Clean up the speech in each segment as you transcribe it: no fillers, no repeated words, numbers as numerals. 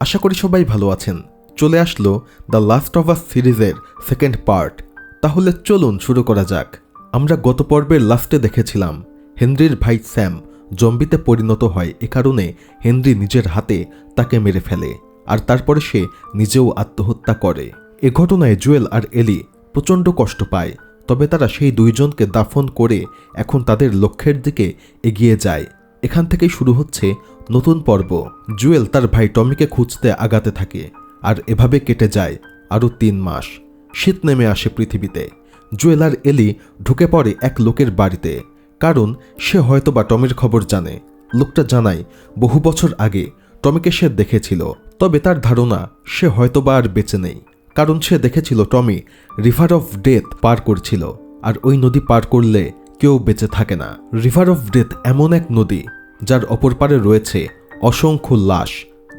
আশা করি সবাই ভালো আছেন। চলে আসলো দ্য লাস্ট অফ আস সিরিজের সেকেন্ড পার্ট। তাহলে চলুন শুরু করা যাক। আমরা গত পর্বের লাস্টে দেখেছিলাম হেনরির ভাই স্যাম জম্বিতে পরিণত হয়, এ কারণে হেনরি নিজের হাতে তাকে মেরে ফেলে আর তারপরে সে নিজেও আত্মহত্যা করে। এ ঘটনায় জুয়েল আর এলি প্রচণ্ড কষ্ট পায়, তবে তারা সেই দুইজনকে দাফন করে এখন তাদের লক্ষ্যের দিকে এগিয়ে যায়। এখান থেকেই শুরু হচ্ছে নতুন পর্ব। জুয়েল তার ভাই টমিকে খুঁজতে আগাতে থাকে আর এভাবে কেটে যায় আরও 3 মাস। শীত নেমে আসে পৃথিবীতে। জুয়েল আর এলি ঢুকে পড়ে এক লোকের বাড়িতে, কারণ সে হয়তোবা টমির খবর জানে। লোকটা জানায় বহু বছর আগে টমিকে সে দেখেছিল, তবে তার ধারণা সে হয়তোবা আর বেঁচে নেই, কারণ সে দেখেছিল টমি রিভার অফ ডেথ পার করছিল, আর ওই নদী পার করলে কেউ বেঁচে থাকে না। রিভার অফ ডেথ এমন এক নদী যার অপর পারে রয়েছে অসংখ্য লাশ।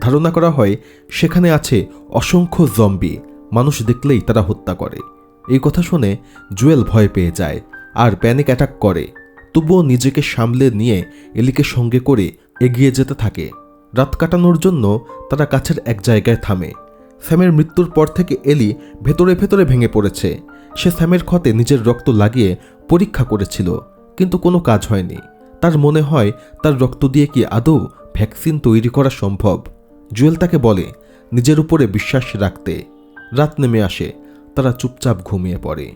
ধারণা করা হয় সেখানে আছে অসংখ্য জম্বি, মানুষ দেখলেই তারা হত্যা করে। এই কথা শুনে জুয়েল ভয় পেয়ে যায় আর প্যানিক অ্যাটাক করে, তবুও নিজেকে সামলে নিয়ে এলিকে সঙ্গে করে এগিয়ে যেতে থাকে। রাত কাটানোর জন্য তারা কাছের এক জায়গায় থামে। স্যামের মৃত্যুর পর থেকে এলি ভেতরে ভেতরে ভেঙে পড়েছে। সে স্যামের ক্ষতে নিজের রক্ত লাগিয়ে পরীক্ষা করেছিল, কিন্তু কোনো কাজ হয়নি। তার মনে হয় তার রক্ত দিয়ে কি আদৌ ভ্যাকসিন তৈরি করা সম্ভব। জুয়েল তাকে বলে নিজের উপরে বিশ্বাস রাখতে। রাত নেমে আসে, তারা চুপচাপ ঘুমিয়ে পড়ে।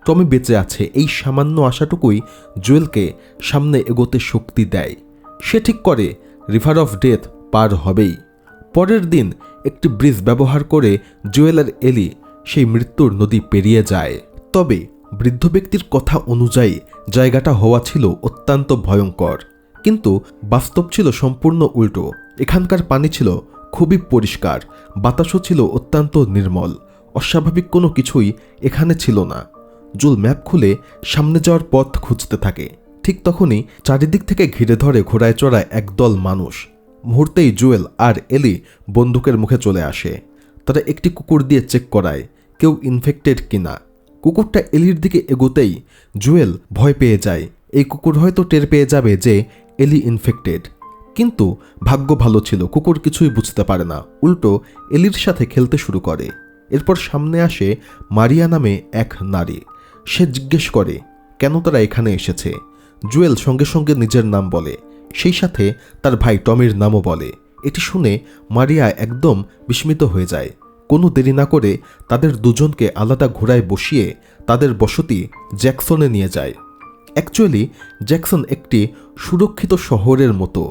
টমি বেঁচে আছে এই সামান্য আশাটুকুই জুয়েলকে সামনে এগোতে শক্তি দেয়। সে ঠিক করে রিভার অফ ডেথ পার হবেই। পরের দিন একটি ব্রিজ ব্যবহার করে জুয়েল আর এলি সেই মৃত্যুর নদী পেরিয়ে যায়। তবে বৃদ্ধ ব্যক্তির কথা অনুযায়ী জায়গাটা হওয়া ছিল অত্যন্ত ভয়ঙ্কর, কিন্তু বাস্তব ছিল সম্পূর্ণ উল্টো। এখানকার পানি ছিল খুবই পরিষ্কার, বাতাসও ছিল অত্যন্ত নির্মল। অস্বাভাবিক কোনো কিছুই এখানে ছিল না। জুল ম্যাপ খুলে সামনে যাওয়ার পথ খুঁজতে থাকে। ঠিক তখনই চারিদিক থেকে ঘিরে ধরে ঘোড়ায় চড়া একদল মানুষ। মুহূর্তেই জুয়েল আর এলি বন্দুকের মুখে চলে আসে। তারা একটি কুকুর দিয়ে চেক করায় কেউ ইনফেক্টেড কিনা। কুকুরটা এলির দিকে এগোতেই জুয়েল ভয় পেয়ে যায়। এই কুকুর হয়তো টের পেয়ে যাবে যে এলি ইনফেক্টেড, কিন্তু ভাগ্য ভালো ছিল, কুকুর কিছুই বুঝতে পারে না, উল্টো এলির সাথে খেলতে শুরু করে। এরপর সামনে আসে মারিয়া নামে এক নারী। সে জিজ্ঞেস করে কেন তারা এখানে এসেছে। জুয়েল সঙ্গে সঙ্গে নিজের নাম বলে, সেই সাথে তার ভাই টমির নামও বলে। এটি শুনে মারিয়া একদম বিস্মিত হয়ে যায়। কোনো দেরি না করে তাদের দুজনকে আলাদা ঘোড়ায় বসিয়ে তাদের বসতি জ্যাকসনে নিয়ে যায়। অ্যাকচুয়ালি জ্যাকসন একটি সুরক্ষিত শহরের মতো।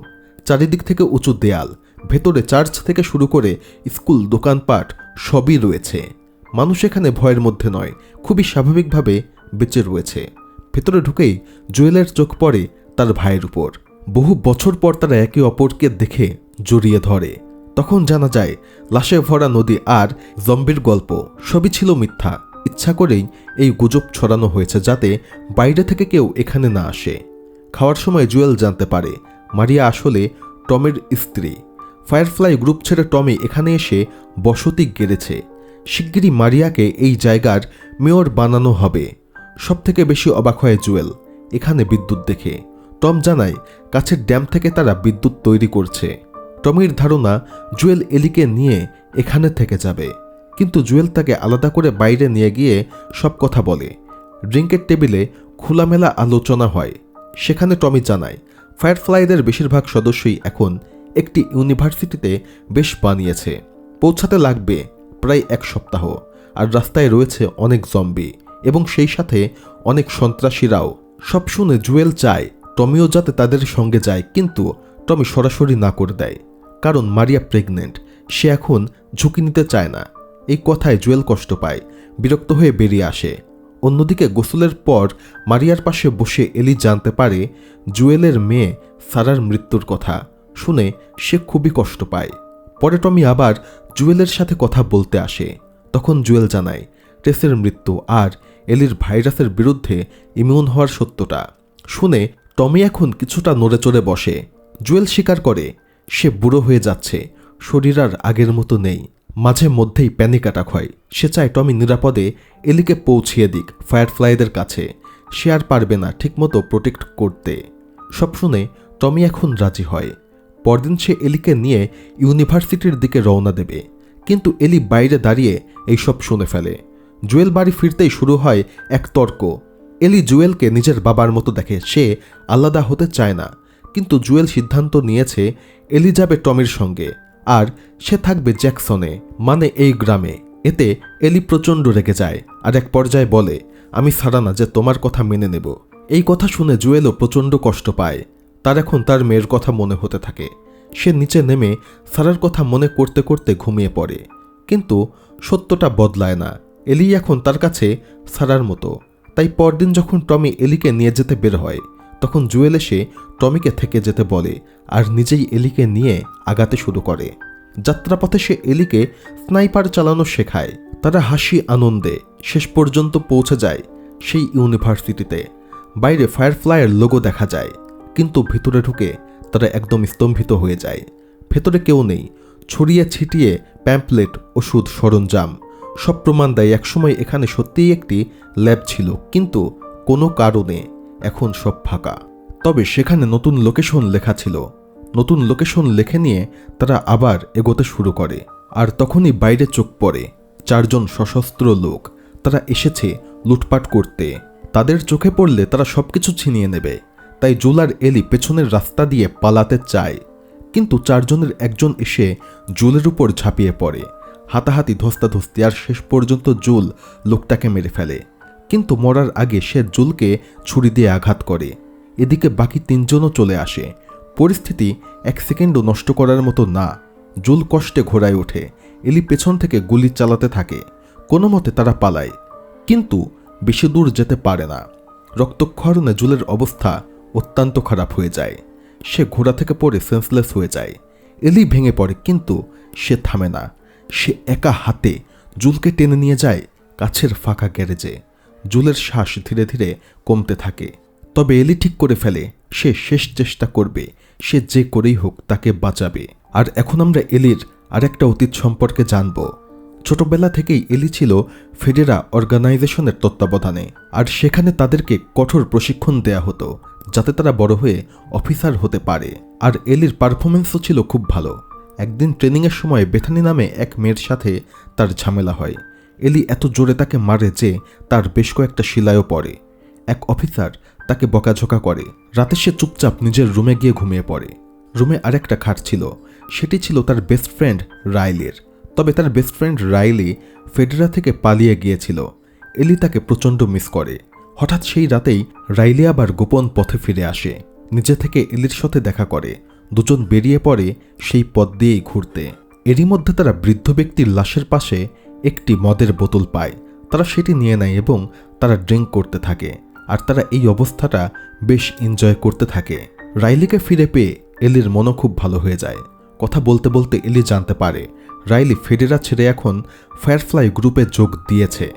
চারিদিক থেকে উঁচু দেয়াল, ভেতরে চার্চ থেকে শুরু করে স্কুল, দোকানপাট সবই রয়েছে। মানুষ এখানে ভয়ের মধ্যে নয়, খুবই স্বাভাবিকভাবে বেঁচে রয়েছে। ভেতরে ঢুকেই জুয়েলের চোখ পড়ে তার ভাইয়ের উপর। বহু বছর পর তারা একে অপরকে দেখে জড়িয়ে ধরে। তখন জানা যায় লাশে ভরা নদী আর জম্বির গল্প সবই ছিল মিথ্যা। ইচ্ছা করেই এই গুজব ছড়ানো হয়েছে যাতে বাইরে থেকে কেউ এখানে না আসে। খাওয়ার সময় জুয়েল জানতে পারে মারিয়া আসলে টমের স্ত্রী। ফায়ারফ্লাই গ্রুপ ছেড়ে টমি এখানে এসে বসতি গেড়েছে। শিগগিরই মারিয়াকে এই জায়গার মেয়র বানানো হবে। সবথেকে বেশি অবাক হয় জুয়েল এখানে বিদ্যুৎ দেখে। টম জানায় কাছের ড্যাম থেকে তারা বিদ্যুৎ তৈরি করছে। টমির ধারণা জুয়েল এলিকে নিয়ে এখানে থেকে যাবে, কিন্তু জুয়েল তাকে আলাদা করে বাইরে নিয়ে গিয়ে সব কথা বলে। ড্রিঙ্কের টেবিলে খোলামেলা আলোচনা হয়। সেখানে টমি জানায় ফায়ারফ্লাইদের বেশিরভাগ সদস্যই এখন একটি ইউনিভার্সিটিতে বেশ বানিয়েছে। পৌঁছাতে লাগবে প্রায় 1 সপ্তাহ, আর রাস্তায় রয়েছে অনেক জম্বি এবং সেই সাথে অনেক সন্ত্রাসীরাও। সব শুনে জুয়েল চায় টমিও যাতে তাদের সঙ্গে যায়, কিন্তু টমি সরাসরি না করে দেয়, কারণ মারিয়া প্রেগনেন্ট। সে এখন ঝুঁকি নিতে চায় না। এই কথায় জুয়েল কষ্ট পায়, বিরক্ত হয়ে বেরিয়ে আসে। অন্যদিকে গোসলের পর মারিয়ার পাশে বসে এলি জানতে পারে জুয়েলের মেয়ে সারার মৃত্যুর কথা। শুনে সে খুবই কষ্ট পায়। পরে টমি আবার জুয়েলের সাথে কথা বলতে আসে। তখন জুয়েল জানায় টেসের মৃত্যু আর এলির ভাইরাসের বিরুদ্ধে ইমিউন হওয়ার সত্যটা। শুনে টমি এখন কিছুটা নড়েচড়ে বসে। জুয়েল স্বীকার করে সে বুড়ো হয়ে যাচ্ছে, শরীর আর আগের মতো নেই। মাঝে মধ্যেই প্যানিক অ্যাটাক হয়। সে চায় টমি নিরাপদে এলিকে পৌঁছিয়ে দিক ফায়ারফ্লাইদের কাছে। সে আর পারবে না ঠিকমতো প্রোটেক্ট করতে। সব শুনে টমি এখন রাজি হয়। পরদিন সে এলিকে নিয়ে ইউনিভার্সিটির দিকে রওনা দেবে, কিন্তু এলি বাইরে দাঁড়িয়ে এইসব শুনে ফেলে। জুয়েল বাড়ি ফিরতেই শুরু হয় এক তর্ক। এলি জুয়েলকে নিজের বাবার মতো দেখে, সে আলাদা হতে চায় না, কিন্তু জুয়েল সিদ্ধান্ত নিয়েছে এলি যাবে টমির সঙ্গে আর সে থাকবে জ্যাকসনে, মানে এই গ্রামে। এতে এলি প্রচণ্ড রেগে যায় আর এক পর্যায়ে বলে, আমি ছাড়া না যে তোমার কথা মেনে নেব। এই কথা শুনে জুয়েলও প্রচণ্ড কষ্ট পায়। তার এখন তার মেয়ের কথা মনে হতে থাকে। সে নিচে নেমে সারার কথা মনে করতে করতে ঘুমিয়ে পড়ে, কিন্তু সত্যটা বদলায় না। এলি এখন তার কাছে সারার মতো। তাই পরদিন যখন টমি এলিকে নিয়ে যেতে বের হয়, তখন জুয়েল এসে টমিকে থেকে যেতে বলে আর নিজেই এলিকে নিয়ে আগাতে শুরু করে। যাত্রাপথে সে এলিকে স্নাইপার চালানো শেখায়। তারা হাসি আনন্দে শেষ পর্যন্ত পৌঁছে যায় সেই ইউনিভার্সিটিতে। বাইরে ফায়ারফ্লাইয়ের লোগো দেখা যায়, কিন্তু ভিতরে ঢুকে তারা একদম স্তম্ভিত হয়ে যায়। ভেতরে কেউ নেই, ছড়িয়ে ছিটিয়ে প্যাম্পলেট, ওষুধ, সরঞ্জাম। সব প্রমাণ দেয় একসময় এখানে সত্যিই একটি ল্যাব ছিল, কিন্তু কোনো কারণে এখন সব ফাঁকা। তবে সেখানে নতুন লোকেশন লেখা ছিল। নতুন লোকেশন লেখে নিয়ে তারা আবার এগোতে শুরু করে। আর তখনই বাইরে চোখ পড়ে 4 জন সশস্ত্র লোক। তারা এসেছে লুটপাট করতে। তাদের চোখে পড়লে তারা সবকিছু ছিনিয়ে নেবে। তাই জুল আর এলি পেছনের রাস্তা দিয়ে পালাতে চায়, কিন্তু 4 জনের একজন এসে জুলের উপর ঝাঁপিয়ে পড়ে। হাতাহাতি, ধস্তাধস্তি, আর শেষ পর্যন্ত জুল লোকটাকে মেরে ফেলে। কিন্তু মরার আগে সে জুলকে ছুরি দিয়ে আঘাত করে। এদিকে বাকি 3 জনও চলে আসে। পরিস্থিতি 1 সেকেন্ডও নষ্ট করার মতো না। জুল কষ্টে ঘোড়ায় ওঠে। এলি পেছন থেকে গুলি চালাতে থাকে। কোনো মতে তারা পালায়, কিন্তু বেশি দূর যেতে পারে না। রক্তক্ষরণে জুলের অবস্থা অত্যন্ত খারাপ হয়ে যায়। সে ঘোড়া থেকে পড়ে সেন্সলেস হয়ে যায়। এলি ভেঙে পড়ে, কিন্তু সে থামে না। সে একা হাতে জুলকে টেনে নিয়ে যায় কাছের ফাঁকা গ্যারেজে। জুলের শ্বাস ধীরে ধীরে কমতে থাকে। তবে এলি ঠিক করে ফেলে সে শেষ চেষ্টা করবে। সে যে করেই হোক তাকে বাঁচাবে। আর এখন আমরা এলির আরেকটা অতীত সম্পর্কে জানব। ছোটবেলা থেকেই এলি ছিল ফেডেরা অর্গানাইজেশনের তত্ত্বাবধানে, আর সেখানে তাদেরকে কঠোর প্রশিক্ষণ দেয়া হতো যাতে তারা বড় হয়ে অফিসার হতে পারে। আর এলির পারফরমেন্সও ছিল খুব ভালো। একদিন ট্রেনিংয়ের সময় বেথানি নামে এক মেয়ের সাথে তার ঝামেলা হয়। এলি এত জোরে তাকে মারে যে তার বেশ কয়েকটা শিলায়ও পড়ে। এক অফিসার তাকে বকাঝকা করে। রাতে সে চুপচাপ নিজের রুমে গিয়ে ঘুমিয়ে পড়ে। রুমে আরেকটা খাট ছিল, সেটি ছিল তার বেস্ট ফ্রেন্ড রাইলির। তবে তার বেস্ট ফ্রেন্ড রাইলি ফেডেরা থেকে পালিয়ে গিয়েছিল। এলি তাকে প্রচণ্ড মিস করে। হঠাৎ সেই রাতেই রাইলি আবার গোপন পথে ফিরে আসে। নিজে থেকে এলির সাথে দেখা করে। দুজন বেরিয়ে পড়ে সেই পথ দিয়েই ঘুরতে। এরই মধ্যে তারা বৃদ্ধ ব্যক্তির লাশের পাশে একটি মদের বোতল পায়। তারা সেটি নিয়ে নেয় এবং তারা ড্রিঙ্ক করতে থাকে। আর তারা এই অবস্থাটা বেশ এনজয় করতে থাকে। রাইলিকে ফিরে পেয়ে এলির মনও খুব ভালো হয়ে যায়। কথা বলতে বলতে এলি জানতে পারে রাইলি ফেডেরা ছেড়ে এখন ফায়ারফ্লাই গ্রুপে যোগ দিয়েছে।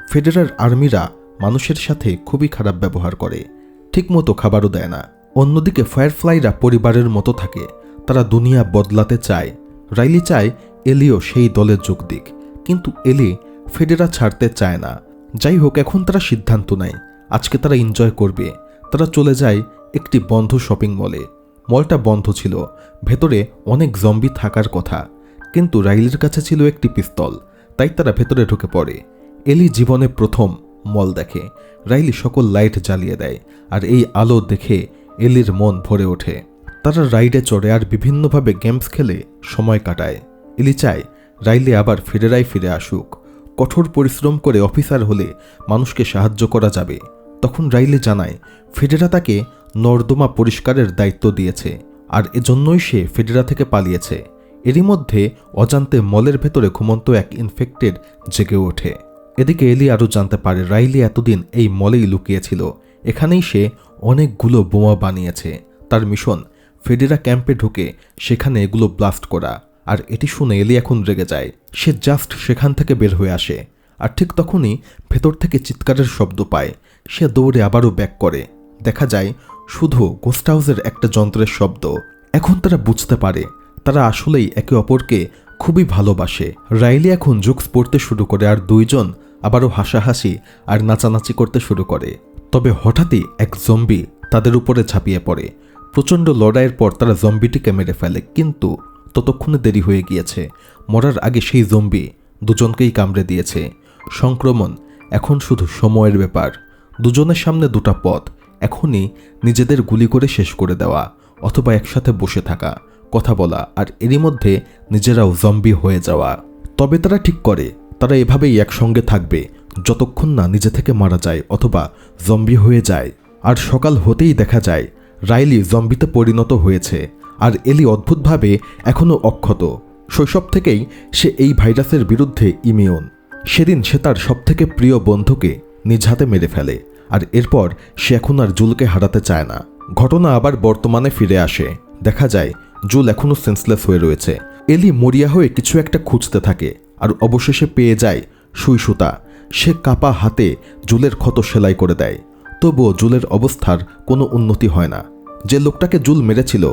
ফেডেরার আর্মিরা মানুষের সাথে খুবই খারাপ ব্যবহার করে, ঠিকমতো খাবারও দেয় না। অন্যদিকে ফায়ারফ্লাইরা পরিবারের মতো থাকে। তারা দুনিয়া বদলাতে চায়। রাইলি চায় এলিও সেই দলে যোগ দিক, কিন্তু এলি ফেডেরা ছাড়তে চায় না। যাই হোক, এখন তারা সিদ্ধান্ত নেয় আজকে তারা এনজয় করবে। তারা চলে যায় একটি বন্ধ শপিং মলে। মলটা বন্ধ ছিল, ভেতরে অনেক জম্বি থাকার কথা, কিন্তু রাইলির কাছে ছিল একটি পিস্তল। তাই তারা ভেতরে ঢুকে পড়ে। এলি জীবনে প্রথম মল দেখে। রাইলি সকল লাইট জ্বালিয়ে দেয়, আর এই আলো দেখে এলির মন ভরে ওঠে। তারা রাইডে চড়ে আর বিভিন্নভাবে গেমস খেলে সময় কাটায়। এলি চায় রাইলি আবার ফেডেরায় ফিরে আসুক। কঠোর পরিশ্রম করে অফিসার হলে মানুষকে সাহায্য করা যাবে। তখন রাইলি জানায় ফেডেরা তাকে নর্দমা পরিষ্কারের দায়িত্ব দিয়েছে, আর এজন্যই সে ফেডেরা থেকে পালিয়েছে। এরই মধ্যে অজান্তে মলের ভেতরে ঘুমন্ত এক ইনফেক্টেড জেগে ওঠে। এদিকে এলি আরও জানতে পারে রাইলি এতদিন এই মলেই লুকিয়েছিল। এখানেই সে অনেকগুলো বোমা বানিয়েছে। তার মিশন ফেডেরা ক্যাম্পে ঢুকে সেখানে এগুলো ব্লাস্ট করা। আর এটি শুনে এলি এখন রেগে যায়। সে জাস্ট সেখান থেকে বের হয়ে আসে, আর ঠিক তখনই ভেতর থেকে চিৎকারের শব্দ পায়। সে দৌড়ে আবারও ব্যাক করে। দেখা যায় শুধু গোস্ট হাউসের একটা যন্ত্রের শব্দ। এখন তারা বুঝতে পারে তারা আসলেই একে অপরকে খুবই ভালোবাসে। রাইলি এখন জোকস পড়তে শুরু করে, আর দুইজন আবারও হাসাহাসি আর নাচানাচি করতে শুরু করে। তবে হঠাৎই এক জম্বি তাদের উপরে ঝাঁপিয়ে পড়ে। প্রচণ্ড লড়াইয়ের পর তারা জম্বিটিকে মেরে ফেলে, কিন্তু ততক্ষণে দেরি হয়ে গিয়েছে। মরার আগে সেই জম্বি দুজনকেই কামড়ে দিয়েছে। সংক্রমণ এখন শুধু সময়ের ব্যাপার। দুজনের সামনে দুটা পথ, এখনই নিজেদের গুলি করে শেষ করে দেওয়া, অথবা একসাথে বসে থাকা, কথা বলা, আর এরই মধ্যে নিজেরাও জম্বি হয়ে যাওয়া। তবে তারা ঠিক করে তারা এভাবেই একসঙ্গে থাকবে যতক্ষণ না নিজে থেকে মারা যায় অথবা জম্বি হয়ে যায়। আর সকাল হতেই দেখা যায় রাইলি জম্বিতে পরিণত হয়েছে, আর এলি অদ্ভুতভাবে এখনও অক্ষত। শৈশব থেকেই সে এই ভাইরাসের বিরুদ্ধে ইমিউন। সেদিন সে তার সবথেকে প্রিয় বন্ধুকে নিজ হাতে মেরে ফেলে, আর এরপর সে এখন আর জুলকে হারাতে চায় না। ঘটনা আবার বর্তমানে ফিরে আসে। দেখা যায় জুল এখনও সেন্সলেস হয়ে রয়েছে। এলি মরিয়া হয়ে কিছু একটা খুঁজতে থাকে, আর অবশেষে পেয়ে যায় সুই সুতা। সে কাপা হাতে জুলের ক্ষত সেলাই করে দেয়। তবুও জুলের অবস্থার কোনো উন্নতি হয় না। যে লোকটাকে জুল মেরেছিল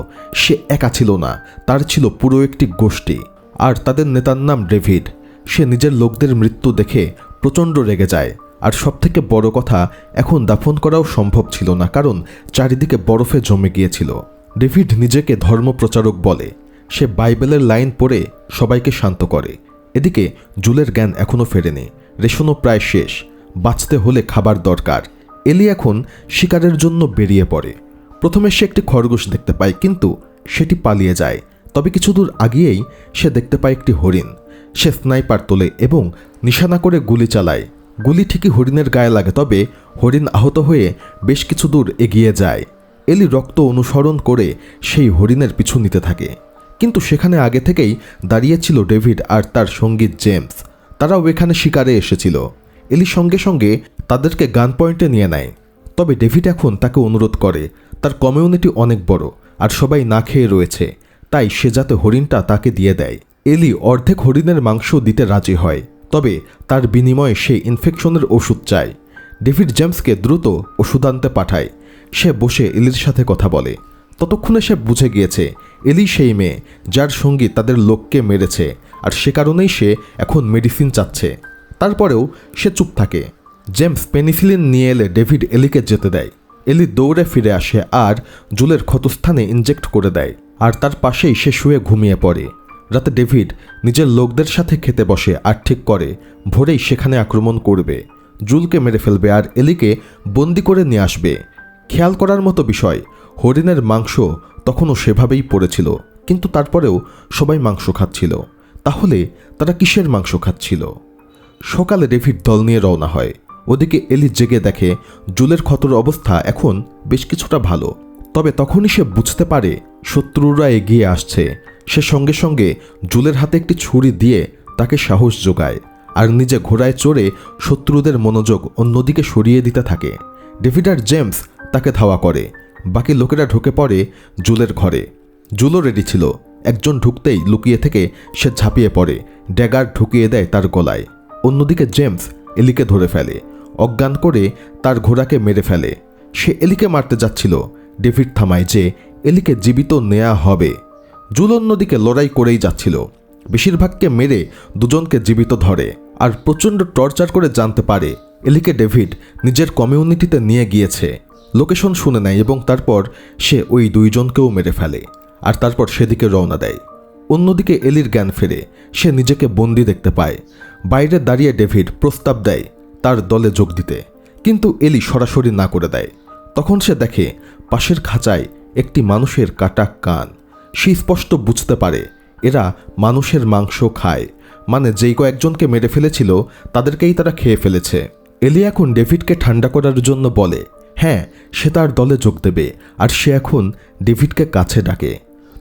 সে একা ছিল না, তার ছিল পুরো একটি গোষ্ঠী, আর তাদের নেতার নাম ডেভিড। সে নিজের লোকদের মৃত্যু দেখে প্রচণ্ড রেগে যায়। আর সবথেকে বড় কথা, এখন দাফন করাও সম্ভব ছিল না, কারণ চারিদিকে বরফে জমে গিয়েছিল। ডেভিড নিজেকে ধর্মপ্রচারক বলে। সে বাইবেলের লাইন পড়ে সবাইকে শান্ত করে। এদিকে জুলের জ্ঞান এখনও ফেরেনি। রেশনও প্রায় শেষ। বাঁচতে হলে খাবার দরকার। এলি এখন শিকারের জন্য বেরিয়ে পড়ে। প্রথমে সে একটি খরগোশ দেখতে পায়, কিন্তু সেটি পালিয়ে যায়। তবে কিছু দূর আগিয়েই সে দেখতে পায় একটি হরিণ। সে স্নাইপার তোলে এবং নিশানা করে গুলি চালায়। গুলি ঠিকই হরিণের গায়ে লাগে, তবে হরিণ আহত হয়ে বেশ কিছু দূর এগিয়ে যায়। এলি রক্ত অনুসরণ করে সেই হরিণের পিছু নিতে থাকে, কিন্তু সেখানে আগে থেকেই দাঁড়িয়েছিল ডেভিড আর তার সঙ্গী জেমস। তারাও এখানে শিকারে এসেছিল। এলি সঙ্গে সঙ্গে তাদেরকে গান পয়েন্টে নিয়ে নেয়। তবে ডেভিড এখন তাকে অনুরোধ করে। তার কমিউনিটি অনেক বড়, আর সবাই না খেয়ে রয়েছে, তাই সে যাতে হরিণটা তাকে দিয়ে দেয়। এলি অর্ধেক হরিণের মাংস দিতে রাজি হয়, তবে তার বিনিময়ে সে ইনফেকশনের ওষুধ চায়। ডেভিড জেমসকে দ্রুত ওষুধ আনতে পাঠায়। সে বসে এলির সাথে কথা বলে। ততক্ষণে সে বুঝে গিয়েছে এলি সেই মেয়ে যার সঙ্গী তাদের লোককে মেরেছে, আর সে কারণেই সে এখন মেডিসিন চাচ্ছে। তারপরেও সে চুপ থাকে। জেমস পেনিসিলিন নিয়ে এলে ডেভিড এলিকে যেতে দেয়। এলি দৌড়ে ফিরে আসে আর জুলের ক্ষতস্থানে ইনজেক্ট করে দেয়, আর তার পাশেই সে শুয়ে ঘুমিয়ে পড়ে। রাতে ডেভিড নিজের লোকদের সাথে খেতে বসে আর ঠিক করে ভোরেই সেখানে আক্রমণ করবে। জুলকে মেরে ফেলবে আর এলিকে বন্দি করে নিয়ে আসবে। খেয়াল করার মতো বিষয়, হরিণের মাংস তখনও সেভাবেই পড়েছিল, কিন্তু তারপরেও সবাই মাংস খাচ্ছিল। তাহলে তারা কিসের মাংস খাচ্ছিল? সকালে ডেভিড দল নিয়ে রওনা হয়। ওদিকে এলি জেগে দেখে জুলের ক্ষতর অবস্থা এখন বেশ কিছুটা ভালো। তবে তখনই সে বুঝতে পারে শত্রুরা এগিয়ে আসছে। সে সঙ্গে সঙ্গে জুলের হাতে একটি ছুরি দিয়ে তাকে সাহস যোগায়, আর নিজে ঘোড়ায় চড়ে শত্রুদের মনোযোগ অন্যদিকে সরিয়ে দিতে থাকে। ডেভিড আর জেমস তাকে ধাওয়া করে। বাকি লোকেরা ঢুকে পড়ে জুলের ঘরে। জুলও রেডি ছিল। একজন ঢুকতেই লুকিয়ে থেকে সে ঝাঁপিয়ে পড়ে, ড্যাগার ঢুকিয়ে দেয় তার গলায়। অন্যদিকে জেমস এলিকে ধরে ফেলে, অজ্ঞান করে তার ঘোড়াকে মেরে ফেলে। সে এলিকে মারতে যাচ্ছিল। ডেভিড থামায় যে এলিকে জীবিত নেওয়া হবে। জুল অন্যদিকে লড়াই করেই যাচ্ছিল। বেশিরভাগকে মেরে দুজনকে জীবিত ধরে, আর প্রচণ্ড টর্চার করে জানতে পারে এলিকে ডেভিড নিজের কমিউনিটিতে নিয়ে গিয়েছে। লোকেশন শুনে নেয় এবং তারপর সে ওই দুইজনকেও মেরে ফেলে, আর তারপর সেদিকে রওনা দেয়। অন্যদিকে এলির জ্ঞান ফেরে। সে নিজেকে বন্দি দেখতে পায়। বাইরে দাঁড়িয়ে ডেভিড প্রস্তাব দেয় তার দলে যোগ দিতে, কিন্তু এলি সরাসরি না করে দেয়। তখন সে দেখে পাশের খাঁচায় একটি মানুষের কাটা কান। সে স্পষ্ট বুঝতে পারে এরা মানুষের মাংস খায়, মানে যেই কয়েকজনকে মেরে ফেলেছিল তাদেরকেই তারা খেয়ে ফেলেছে। এলি এখন ডেভিডকে ঠান্ডা করার জন্য বলে হ্যাঁ, সে তার দলে যোগ দেবে, আর সে এখন ডেভিডকে কাছে ডাকে।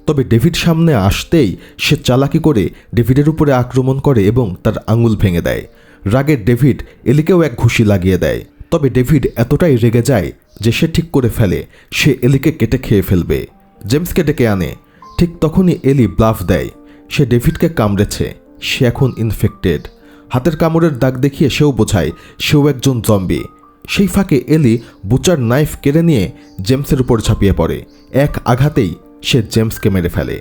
তবে ডেভিড সামনে আসতেই সে চালাকি করে ডেভিডের উপরে আক্রমণ করে এবং তার আঙুল ভেঙে দেয়। রাগে ডেভিড এলিকেও এক ঘুষি লাগিয়ে দেয়। তবে ডেভিড এতটাই রেগে যায় যে সে ঠিক করে ফেলে সে এলিকে কেটে খেয়ে ফেলবে। জেমসকে ডেকে আনে। ঠিক তখনই এলি ব্লাফ দেয় সে ডেভিডকে কামড়েছে, সে এখন ইনফেক্টেড। হাতের কামড়ের দাগ দেখিয়ে সেও বোঝায় সেও একজন জম্বি। সেই ফাঁকে এলি বুচার নাইফ কেড়ে নিয়ে জেমসের উপর ঝাঁপিয়ে পড়ে। এক আঘাতেই সে জেমসকে মেরে ফেলে।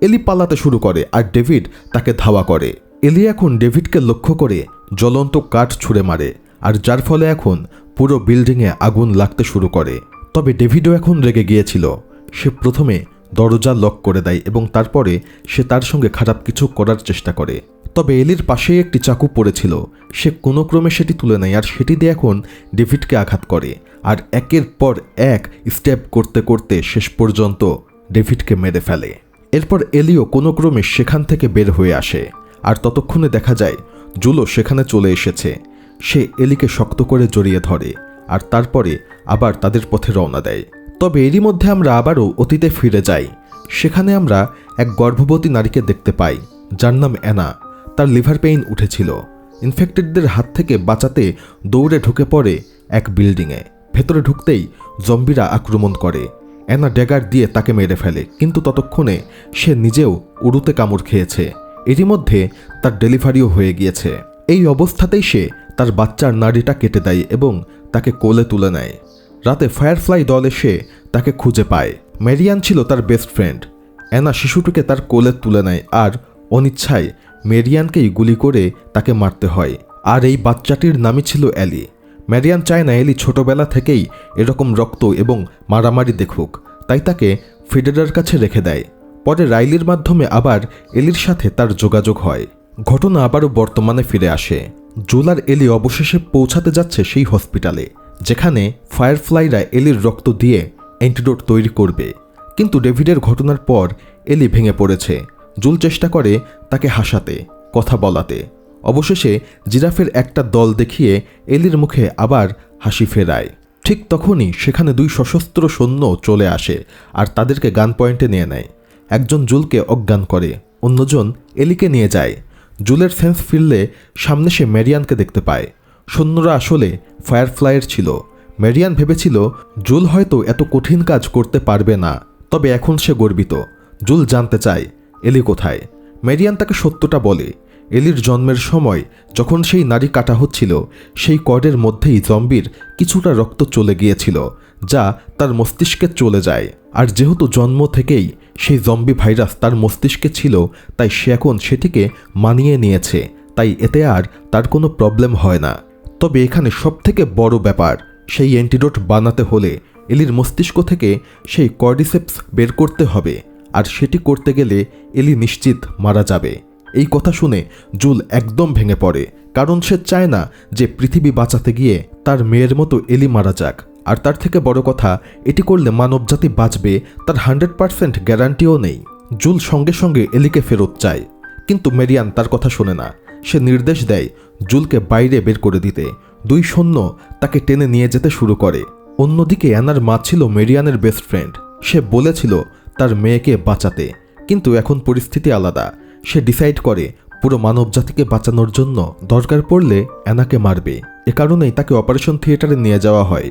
এলি পালাতে শুরু করে আর ডেভিড তাকে ধাওয়া করে। এলি এখন ডেভিডকে লক্ষ্য করে জ্বলন্ত কাঠ ছুঁড়ে মারে, আর যার ফলে এখন পুরো বিল্ডিংয়ে আগুন লাগতে শুরু করে। তবে ডেভিডও এখন রেগে গিয়েছিল। সে প্রথমে দরজা লক করে দেয় এবং তারপরে সে তার সঙ্গে খারাপ কিছু করার চেষ্টা করে। তবে এলির পাশেই একটি চাকু পড়েছিল, সে কোনো ক্রমে সেটি তুলে নেয় আর সেটি দিয়ে এখন ডেভিডকে আঘাত করে আর একের পর এক স্টেপ করতে করতে শেষ পর্যন্ত ডেভিডকে মেরে ফেলে। এরপর এলিও কোনো ক্রমে সেখান থেকে বের হয়ে আসে আর ততক্ষণে দেখা যায় জুলও সেখানে চলে এসেছে। সে এলিকে শক্ত করে জড়িয়ে ধরে আর তারপরে আবার তাদের পথে রওনা দেয়। তবে এরই মধ্যে আমরা আবারও অতীতে ফিরে যাই। সেখানে আমরা এক গর্ভবতী নারীকে দেখতে পাই যার নাম অ্যানা। তার লিভার পেইন উঠেছিল। ইনফেক্টেডদের হাত থেকে বাঁচাতে দৌড়ে ঢুকে পড়ে এক বিল্ডিংয়ে। ভেতরে ঢুকতেই জম্বিরা আক্রমণ করে। অ্যানা ড্যাগার দিয়ে তাকে মেরে ফেলে, কিন্তু ততক্ষণে সে নিজেও উড়ুতে কামড় খেয়েছে। এরই মধ্যে তার ডেলিভারিও হয়ে গিয়েছে। এই অবস্থাতেই সে তার বাচ্চার নাড়িটা কেটে দেয় এবং তাকে কোলে তুলে নেয়। রাতে ফায়ারফ্লাই দল এসে তাকে খুঁজে পায়। মেরিয়ান ছিল তার বেস্ট ফ্রেন্ড। অ্যানা শিশুটিকে তার কোলে তুলে নেয় আর অনিচ্ছায় মেরিয়ানকেই গুলি করে তাকে মারতে হয়। আর এই বাচ্চাটির নামই ছিল অ্যালি। মেরিয়ান চায় না এলি ছোটবেলা থেকেই এরকম রক্ত এবং মারামারি দেখুক, তাই তাকে ফেডারার কাছে রেখে দেয়। পরে রাইলির মাধ্যমে আবার এলির সাথে তার যোগাযোগ হয়। ঘটনা আবারও বর্তমানে ফিরে আসে। জুল আর এলি অবশেষে পৌঁছাতে যাচ্ছে সেই হসপিটালে যেখানে ফায়ারফ্লাইরা এলির রক্ত দিয়ে অ্যান্টিডোট তৈরি করবে। কিন্তু ডেভিডের ঘটনার পর এলি ভেঙে পড়েছে। জুল চেষ্টা করে তাকে হাসাতে, কথা বলাতে। অবশেষে জিরাফের একটা দল দেখিয়ে এলির মুখে আবার হাসি ফেরায়। ঠিক তখনই সেখানে 2 সশস্ত্র সৈন্য চলে আসে আর তাদেরকে গান পয়েন্টে নিয়ে নেয়। একজন জুলকে অজ্ঞান করে, অন্যজন এলিকে নিয়ে যায়। জুলের সেন্স ফিরলে সামনে সে মেরিয়ানকে দেখতে পায়। সৈন্যরা আসলে ফায়ারফ্লাইয়ের ছিল। মেরিয়ান ভেবেছিল জুল হয়তো এত কঠিন কাজ করতে পারবে না, তবে এখন সে গর্বিত। জুল জানতে চায় এলি কোথায়। মেরিয়ান তাকে সত্যটা বলে। এলির জন্মের সময় যখন সেই নারী কাটা হচ্ছিল, সেই কর্ডের মধ্যেই জম্বির কিছুটা রক্ত চলে গিয়েছিল, যা তার মস্তিষ্কে চলে যায়। আর যেহেতু জন্ম থেকেই সেই জম্বি ভাইরাস তার মস্তিষ্কে ছিল, তাই সে এখন সেটিকে মানিয়ে নিয়েছে, তাই এতে আর তার কোনো প্রবলেম হয় না। তবে এখানে সবথেকে বড় ব্যাপার, সেই অ্যান্টিডোট বানাতে হলে এলির মস্তিষ্ক থেকে সেই কর্ডিসেপস বের করতে হবে, আর সেটি করতে গেলে এলি নিশ্চিত মারা যাবে। এই কথা শুনে জুল একদম ভেঙে পড়ে, কারণ সে চায় না যে পৃথিবী বাঁচাতে গিয়ে তার মেয়ের মতো এলি মারা যাক। আর তার থেকে বড় কথা, এটি করলে মানবজাতি বাঁচবে তার 100% গ্যারান্টিও নেই। জুল সঙ্গে সঙ্গে এলিকে ফেরত চায়, কিন্তু মেরিয়ান তার কথা শোনে না। সে নির্দেশ দেয় জুলকে বাইরে বের করে দিতে। 2 সৈন্য তাকে টেনে নিয়ে যেতে শুরু করে। অন্যদিকে অ্যানার মা ছিল মেরিয়ানের বেস্ট ফ্রেন্ড। সে বলেছিল তার মেয়েকে বাঁচাতে, কিন্তু এখন পরিস্থিতি আলাদা। সে ডিসাইড করে পুরো মানবজাতিকে বাঁচানোর জন্য দরকার পড়লে অ্যানাকে মারবে। এ কারণেই তাকে অপারেশন থিয়েটারে নিয়ে যাওয়া হয়।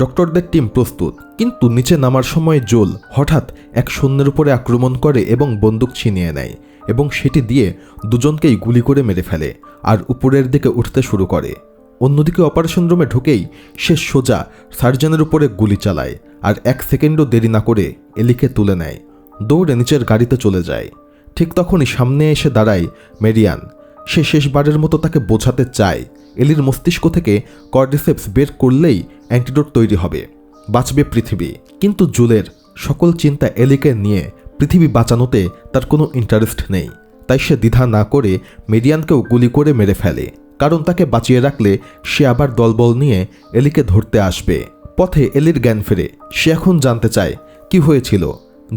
ডক্টরদের টিম প্রস্তুত, কিন্তু নিচে নামার সময় জুল হঠাৎ এক সৈন্যের উপরে আক্রমণ করে এবং বন্দুক ছিনিয়ে নেয় এবং সেটি দিয়ে দুজনকেই গুলি করে মেরে ফেলে আর উপরের দিকে উঠতে শুরু করে। অন্যদিকে অপারেশন রুমে ঢুকেই সে সোজা সার্জনের উপরে গুলি চালায় আর 1 সেকেন্ডও দেরি না করে এলিকে তুলে নেয়। দৌড়ে নিচের গাড়িতে চলে যায়। ঠিক তখনই সামনে এসে দাঁড়ায় মেরিয়ান। সে শেষবারের মতো তাকে বোঝাতে চায় এলির মস্তিষ্ক থেকে কর্ডিসেপস বের করলেই অ্যান্টিডোট তৈরি হবে, বাঁচবে পৃথিবী। কিন্তু জুলের সকল চিন্তা এলিকে নিয়ে, পৃথিবী বাঁচানোতে তার কোনো ইন্টারেস্ট নেই। তাই সে দ্বিধা না করে মেরিয়ানকেও গুলি করে মেরে ফেলে, কারণ তাকে বাঁচিয়ে রাখলে সে আবার দলবল নিয়ে এলিকে ধরতে আসবে। পথে এলির জ্ঞান ফেরে। সে এখন জানতে চায় কি হয়েছিল।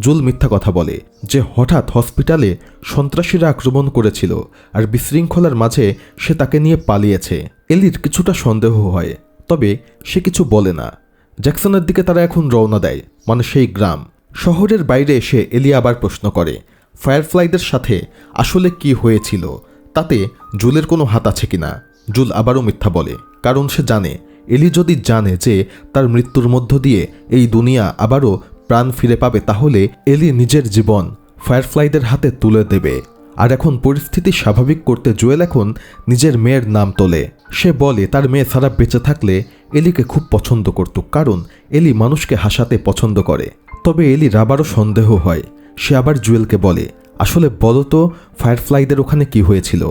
জুল মিথ্যা কথা বলে যে হঠাৎ হসপিটালে সন্ত্রাসীরা আক্রমণ করেছিল আর বিশৃঙ্খলার মাঝে সে তাকে নিয়ে পালিয়েছে। এলির কিছুটা সন্দেহ হয়, তবে সে কিছু বলে না। জ্যাকসনের দিকে তারা এখন রওনা দেয়, মানে সেই গ্রাম। শহরের বাইরে এসে এলি আবার প্রশ্ন করে ফায়ারফ্লাইদের সাথে আসলে কি হয়েছিল, তাতে জুলের কোনো হাত আছে কিনা। জুল আবারও মিথ্যা বলে, কারণ সে জানে এলি যদি জানে যে তার মৃত্যুর মধ্য দিয়ে এই দুনিয়া আবারও প্রাণ ফিরে পাবে, তাহলে এলি নিজের জীবন ফায়ারফ্লাইদের হাতে তুলে দেবে। আর এখন পরিস্থিতি স্বাভাবিক করতে জুয়েল এখন নিজের মেয়ের নাম তোলে। সে বলে তার মেয়ে সারা বেঁচে থাকলে এলিকে খুব পছন্দ করত, কারণ এলি মানুষকে হাসাতে পছন্দ করে। তবে এলির আবারও সন্দেহ হয়। সে আবার জুয়েলকে বলে আসলে বলো তো ফায়ারফ্লাইদের ওখানে কি হয়েছিল।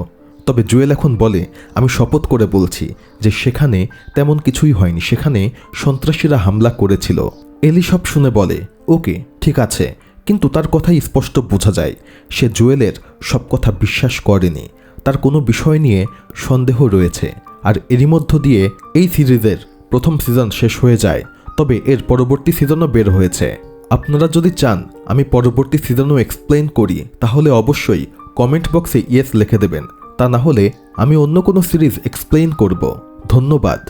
তবে জুয়েল এখন বলে আমি শপথ করে বলছি যে সেখানে তেমন কিছুই হয়নি, সেখানে সন্ত্রাসীরা হামলা করেছিল। এলি সব শুনে বলে ওকে ঠিক আছে, কিন্তু তার কথাই স্পষ্ট বোঝা যায় সে জুয়েলের সব কথা বিশ্বাস করেনি। তার কোনো বিষয় নিয়ে সন্দেহ রয়েছে। আর এরই মধ্য দিয়ে এই সিরিজের প্রথম সিজন শেষ হয়ে যায়, তবে এর পরবর্তী সিজনও বের হয়েছে। আপনারা যদি চান আমি পরবর্তী সিজনও এক্সপ্লেইন করি তাহলে অবশ্যই কমেন্ট বক্সে ইয়েস লিখে দেবেন, তা না হলে আমি অন্য কোনো সিরিজ এক্সপ্লেইন করব। ধন্যবাদ।